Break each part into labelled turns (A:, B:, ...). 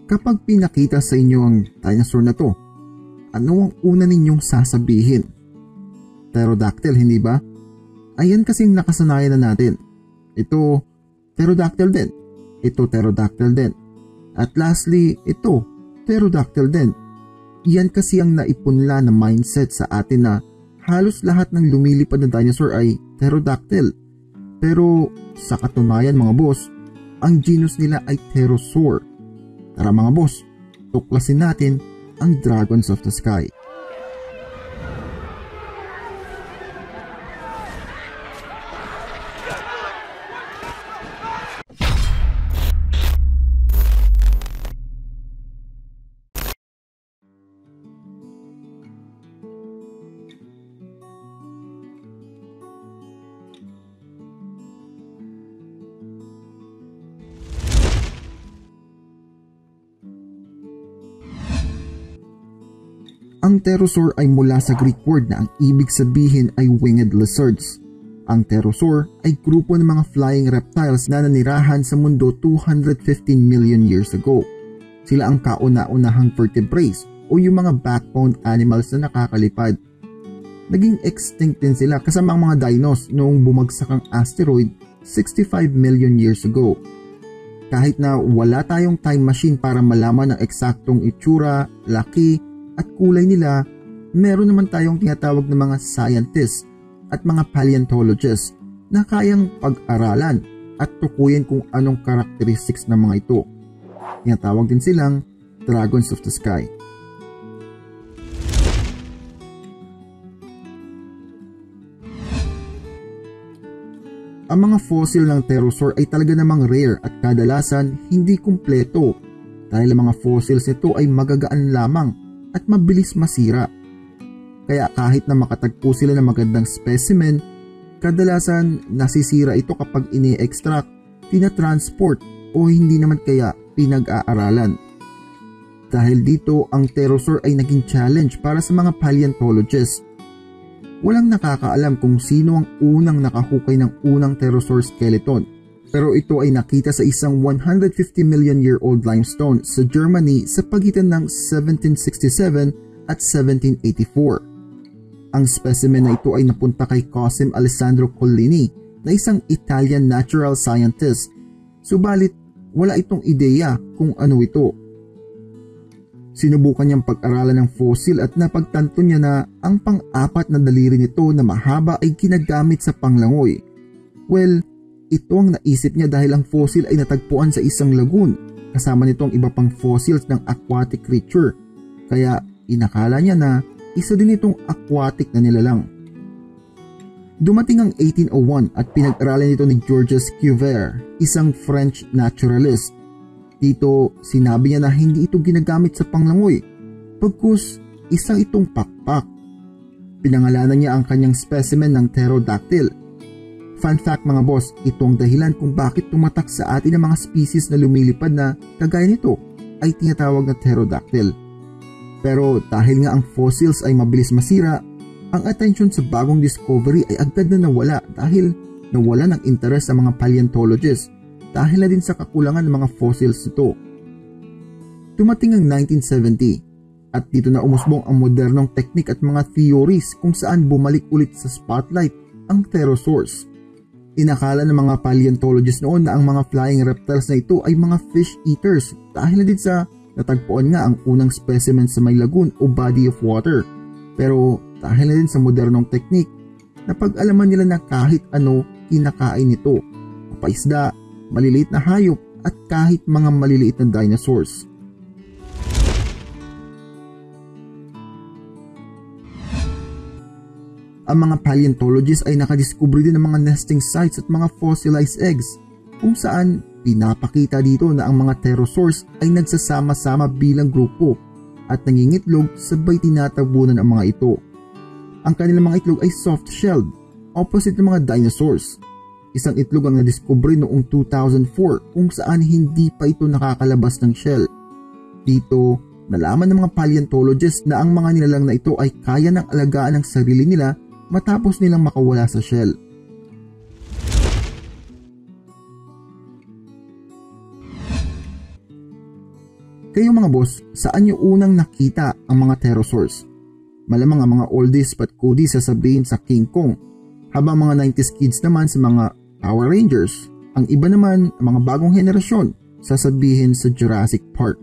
A: Kapag pinakita sa inyo ang dinosaur na to, ano ang una ninyong sasabihin? Pterodactyl, hindi ba? Ayan kasing nakasanayan na natin. Ito, pterodactyl din. Ito, pterodactyl din. At lastly, ito, pterodactyl din. Yan kasi ang naipunla na mindset sa atin na halos lahat ng lumilipad na dinosaur ay pterodactyl. Pero sa katunayan mga boss, ang genus nila ay Pterosaur. Tara mga boss, tuklasin natin ang Dragons of the Sky. Ang pterosaur ay mula sa Greek word na ang ibig sabihin ay winged lizards. Ang pterosaur ay grupo ng mga flying reptiles na nanirahan sa mundo 215 million years ago. Sila ang kauna-unahang vertebrates o yung mga backbone animals na nakakalipad. Naging extinct din sila kasama ang mga dinos noong bumagsak ang asteroid 65 million years ago. Kahit na wala tayong time machine para malaman ang eksaktong itsura, laki, at kulay nila, meron naman tayong tinatawag na mga scientists at mga paleontologists na kayang pag-aralan at tukuyin kung anong characteristics ng mga ito. Tinatawag din silang Dragons of the Sky. Ang mga fossil ng pterosaur ay talaga namang rare at kadalasan hindi kumpleto dahil ang mga fossils nito ay magagaan lamang at mabilis masira. Kaya kahit na makatagpo sila ng magandang specimen, kadalasan nasisira ito kapag ini-extract, tinatransport o hindi naman kaya pinag-aaralan. Dahil dito, ang pterosaur ay naging challenge para sa mga paleontologists. Walang nakakaalam kung sino ang unang nakahukay ng unang pterosaur skeleton, pero ito ay nakita sa isang 150 million year old limestone sa Germany sa pagitan ng 1767 at 1784. Ang specimen na ito ay napunta kay Cosimo Alessandro Collini na isang Italian natural scientist, subalit wala itong ideya kung ano ito. Sinubukan niyang pag-aralan ng fossil at napagtanto niya na ang pang-apat na daliri nito na mahaba ay ginagamit sa panglangoy. Well, ito ang naisip niya dahil ang fossil ay natagpuan sa isang lagoon. Kasama nito ang iba pang fossils ng aquatic creature. Kaya inakala niya na isa din itong aquatic na nilalang. Dumating ang 1801 at pinag-aralan ito ni Georges Cuvier, isang French naturalist. Dito sinabi niya na hindi ito ginagamit sa panglangoy, pagkus isang itong pakpak. Pinangalanan niya ang kanyang specimen ng pterodactyl. Fun fact mga boss, ito ang dahilan kung bakit tumatak sa atin ang mga species na lumilipad na kagaya nito ay tinatawag na pterodactyl. Pero dahil nga ang fossils ay mabilis masira, ang atensyon sa bagong discovery ay agad na nawala dahil nawala ng interes sa mga paleontologists dahil na din sa kakulangan ng mga fossils nito. Dumating ang 1970 at dito na umusbong ang modernong teknik at mga theories kung saan bumalik ulit sa spotlight ang pterosaurs. Inakala ng mga paleontologists noon na ang mga flying reptiles na ito ay mga fish eaters dahil na din sa natagpuan nga ang unang specimen sa may lagoon o body of water. Pero dahil na din sa modernong teknik, napag-alaman nila na kahit ano kinakain nito, papaisda, maliliit na hayop at kahit mga maliliit na dinosaurs. Ang mga paleontologists ay nakadiskubre din ng mga nesting sites at mga fossilized eggs kung saan pinapakita dito na ang mga pterosaurs ay nagsasama-sama bilang grupo at nangingitlog sabay tinatabunan ang mga ito. Ang kanilang mga itlog ay soft-shelled, opposite ng mga dinosaurs. Isang itlog ang nadiskubre noong 2004 kung saan hindi pa ito nakakalabas ng shell. Dito, nalaman ng mga paleontologists na ang mga nilalang na ito ay kaya ng alagaan ng sarili nila matapos nilang makawala sa shell. Kayo mga boss, saan nyo unang nakita ang mga pterosaurs? Malamang ang mga oldies but goodies sasabihin sa King Kong, habang mga 90s kids naman sa mga Power Rangers. Ang iba naman, ang mga bagong henerasyon, sasabihin sa Jurassic Park.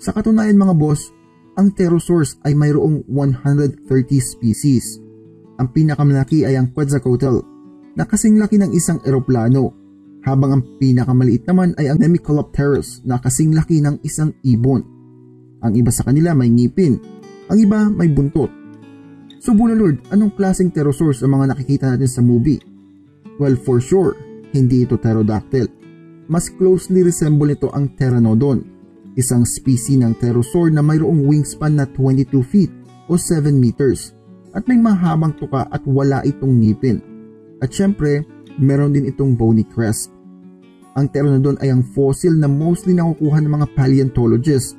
A: Sa katunayan mga boss, ang pterosaurs ay mayroong 130 species. Ang pinakamalaki ay ang Quetzalcoatl na kasing laki ng isang eroplano, habang ang pinakamaliit naman ay ang Hemicolopterus na kasing laki ng isang ibon. Ang iba sa kanila may ngipin, ang iba may buntot. So Bulalord, anong klaseng pterosaurs ang mga nakikita natin sa movie? Well, for sure, hindi ito pterodactyl. Mas closely resemble ito ang Pteranodon, isang species ng pterosaur na mayroong wingspan na 22 feet o 7 meters at may mahabang tuka at wala itong ngipin. At syempre, meron din itong bony crest. Ang Pteranodon ay ang fossil na mostly nakukuha ng mga paleontologists.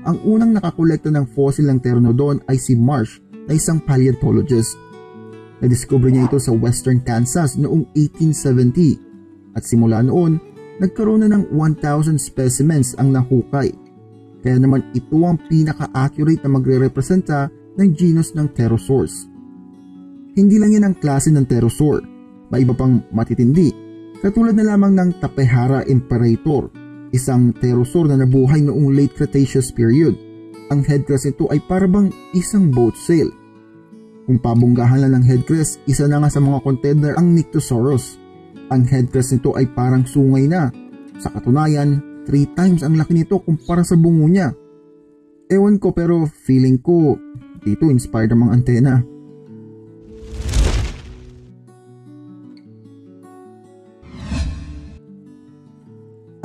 A: Ang unang nakakolekta ng fossil ng Pteranodon ay si Marsh na isang paleontologist. Nadiskubre niya ito sa Western Kansas noong 1870 at simula noon, nagkaroon na ng 1,000 specimens ang nahukay. Kaya naman ito ang pinaka-accurate na magre-representa ng genus ng pterosaurs. Hindi lang yan ang klase ng pterosaur, may iba pang matitindi, katulad na lamang ng Tapejara imperator, isang pterosaur na nabuhay noong late Cretaceous period. Ang headcrest nito ay parabang isang boat sail. Kung pabunggahan lang ng headcrest, isa na nga sa mga contender ang Nyctosaurus. Ang headcrest nito ay parang sungay na. Sa katunayan, 3 times ang laki nito kumpara sa bungo niya. Ewan ko pero feeling ko dito inspired ang mga antena.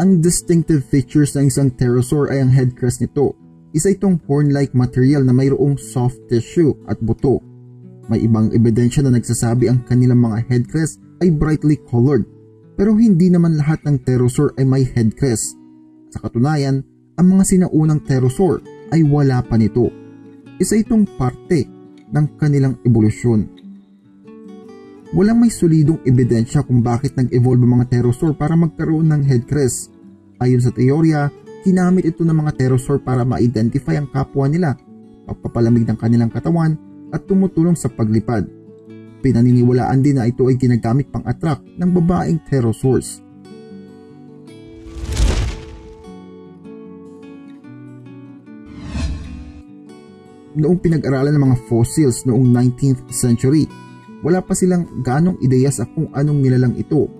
A: Ang distinctive features ng isang pterosaur ay ang headcrest nito. Isa itong horn-like material na mayroong soft tissue at buto. May ibang ebidensya na nagsasabi ang kanilang mga headcrest ay brightly colored, pero hindi naman lahat ng pterosaur ay may headcrest. Sa katunayan, ang mga sinaunang pterosaur ay wala pa nito. Isa itong parte ng kanilang ebolusyon. Walang may solidong ebidensya kung bakit nag-evolve ang mga pterosaur para magkaroon ng headcrest. Ayon sa teorya, ginamit ito ng mga pterosaur para ma-identify ang kapwa nila, pagpapalamig ng kanilang katawan at tumutulong sa paglipad. Pinaniniwalaan din na ito ay ginagamit pang-attract ng babaeng pterosaurs. Noong pinag-aralan ng mga fossils noong 19th century, wala pa silang ganong ideya sa kung anong nilalang ito.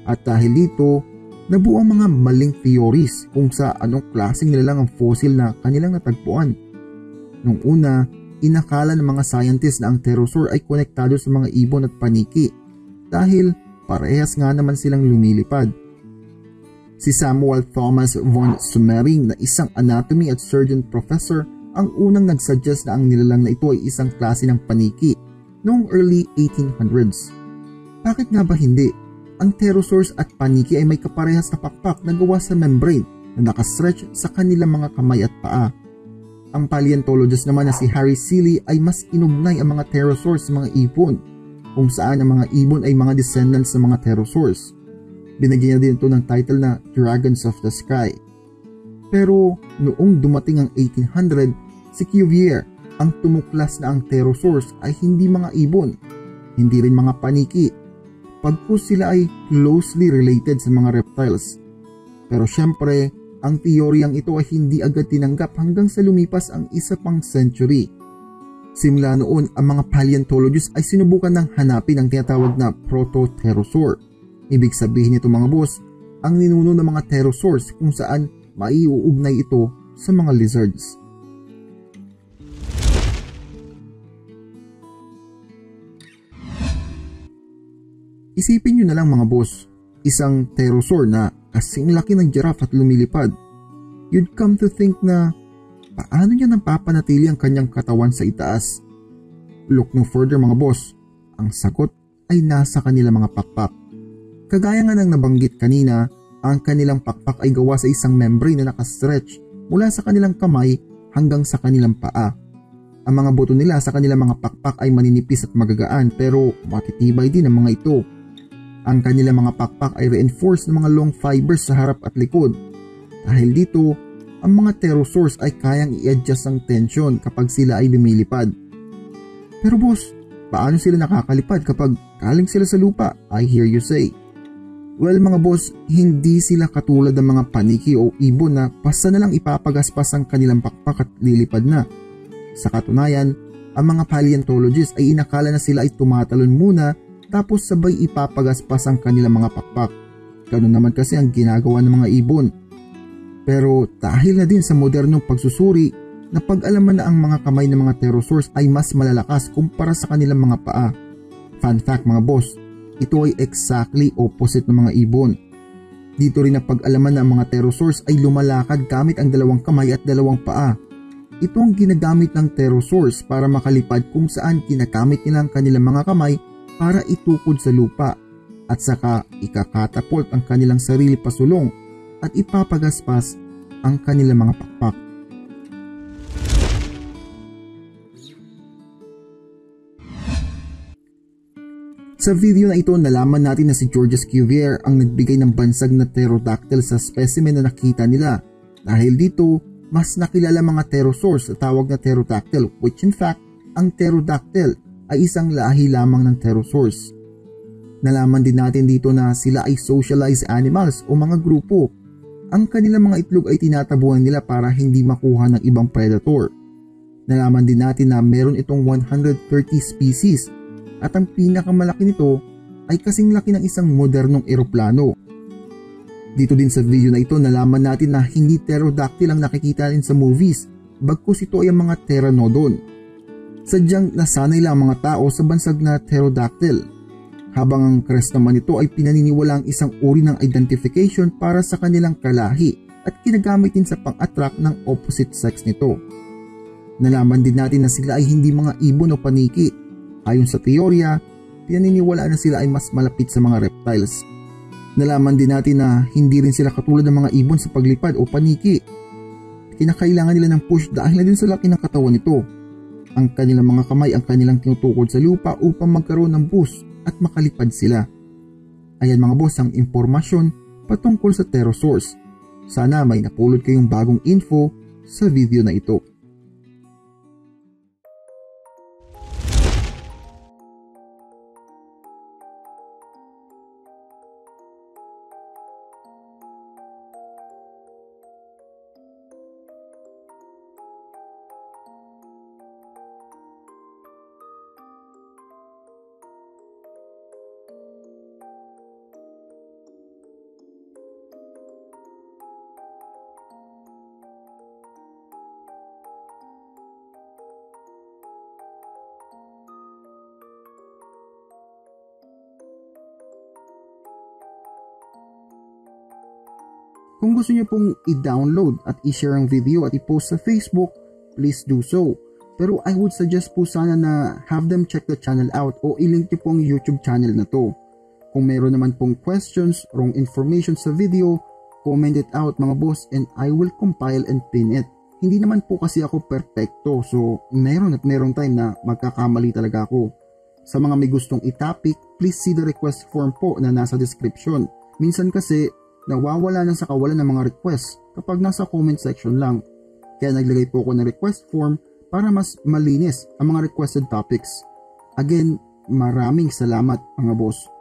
A: At dahil dito, nabuo ang mga maling theories kung sa anong klaseng nilalang ang fossil na kanilang natagpuan. Noong una, inakala ng mga scientists na ang pterosaur ay konektado sa mga ibon at paniki dahil parehas nga naman silang lumilipad. Si Samuel Thomas von Summering na isang anatomy at surgeon professor ang unang nagsuggest na ang nilalang na ito ay isang klase ng paniki noong early 1800s. Bakit nga ba hindi? Ang pterosaurs at paniki ay may kaparehas na pakpak na gawa sa membrane na nakastretch sa kanilang mga kamay at paa. Ang paleontologist naman na si Harry Seeley ay mas inugnay ang mga pterosaurs sa mga ibon, kung saan ang mga ibon ay mga descendants ng mga pterosaurs. Binigyan niya din ito ng title na Dragons of the Sky. Pero noong dumating ang 1800, si Cuvier ang tumuklas na ang pterosaurs ay hindi mga ibon, hindi rin mga paniki, pagkus sila ay closely related sa mga reptiles. Pero syempre, ang teoryang ito ay hindi agad tinanggap hanggang sa lumipas ang isa pang century. Simula noon, ang mga paleontologists ay sinubukan ng hanapin ang tinatawag na proto-pterosaur. Ibig sabihin nito mga boss, ang ninuno ng mga pterosaurs kung saan maiuugnay ito sa mga lizards. Isipin nyo na lang mga boss, isang pterosaur na kasing laki ng giraffe at lumilipad. You'd come to think na paano niya napapanatili ang kanyang katawan sa itaas? Look no further mga boss, ang sagot ay nasa kanilang mga pakpak. Kagaya nga ng nabanggit kanina, ang kanilang pakpak ay gawa sa isang membrane na nakastretch mula sa kanilang kamay hanggang sa kanilang paa. Ang mga buto nila sa kanilang mga pakpak ay maninipis at magagaan pero matitibay din ang mga ito. Ang kanilang mga pakpak ay reinforced ng mga long fibers sa harap at likod. Dahil dito, ang mga pterosaurs ay kayang i-adjust ang tension kapag sila ay lumilipad. Pero boss, paano sila nakakalipad kapag galing sila sa lupa? I hear you say. Well mga boss, hindi sila katulad ng mga paniki o ibon na basta na lang ipapagaspas ang kanilang pakpak at lilipad na. Sa katunayan, ang mga paleontologists ay inakala na sila ay tumatalon muna tapos sabay ipapagaspas ang kanilang mga pakpak. Ganun naman kasi ang ginagawa ng mga ibon. Pero dahil na din sa modernong pagsusuri, napag-alaman na ang mga kamay ng mga pterosaurs ay mas malalakas kumpara sa kanilang mga paa. Fun fact mga boss, ito ay exactly opposite ng mga ibon. Dito rin napag-alaman na ang mga pterosaurs ay lumalakad gamit ang dalawang kamay at dalawang paa. Ito ang ginagamit ng pterosaurs para makalipad kung saan ginagamit nila ang kanilang mga kamay para itukod sa lupa at saka ikakatapult ang kanilang sarili pasulong at ipapagaspas ang kanilang mga pakpak. Sa video na ito, nalaman natin na si Georges Cuvier ang nagbigay ng bansag na pterodactyl sa specimen na nakita nila. Dahil dito, mas nakilala mga pterosaurs sa tawag na pterodactyl, which in fact, ang pterodactyl ay isang lahi lamang ng pterosaurs. Nalaman din natin dito na sila ay socialized animals o mga grupo. Ang kanilang mga itlog ay tinatabuhan nila para hindi makuha ng ibang predator. Nalaman din natin na meron itong 130 species at ang pinakamalaki nito ay kasing laki ng isang modernong eroplano. Dito din sa video na ito nalaman natin na hindi pterodactyl ang nakikita rin sa movies, bagkus ito ay ang mga pteranodon. Sadyang nasanay lang ang mga tao sa bansag na pterodactyl. Habang ang crest naman nito ay pinaniniwala ang isang uri ng identification para sa kanilang kalahi at ginagamit din sa pang-attract ng opposite sex nito. Nalaman din natin na sila ay hindi mga ibon o paniki. Ayon sa teorya, pinaniniwala na sila ay mas malapit sa mga reptiles. Nalaman din natin na hindi rin sila katulad ng mga ibon sa paglipad o paniki. Kinakailangan nila ng push dahil na din sa laki ng katawan nito. Ang kanilang mga kamay ang kanilang tinutukod sa lupa upang magkaroon ng boost at makalipad sila. Ayan mga boss ang impormasyon patungkol sa pterosaurs. Sana may napulot kayong bagong info sa video na ito. Kung gusto niyo pong i-download at i-share ang video at i-post sa Facebook, please do so. Pero I would suggest po sana na have them check the channel out o i-link niyo po ang YouTube channel na to. Kung meron naman pong questions, wrong information sa video, comment it out mga boss and I will compile and pin it. Hindi naman po kasi ako perfecto, so meron at meron time na magkakamali talaga ako. Sa mga may gustong i-topic, please see the request form po na nasa description. Minsan kasi nawawala na sa kawalan ng mga request kapag nasa comment section lang. Kaya naglagay po ako ng request form para mas malinis ang mga requested topics. Again, maraming salamat mga boss.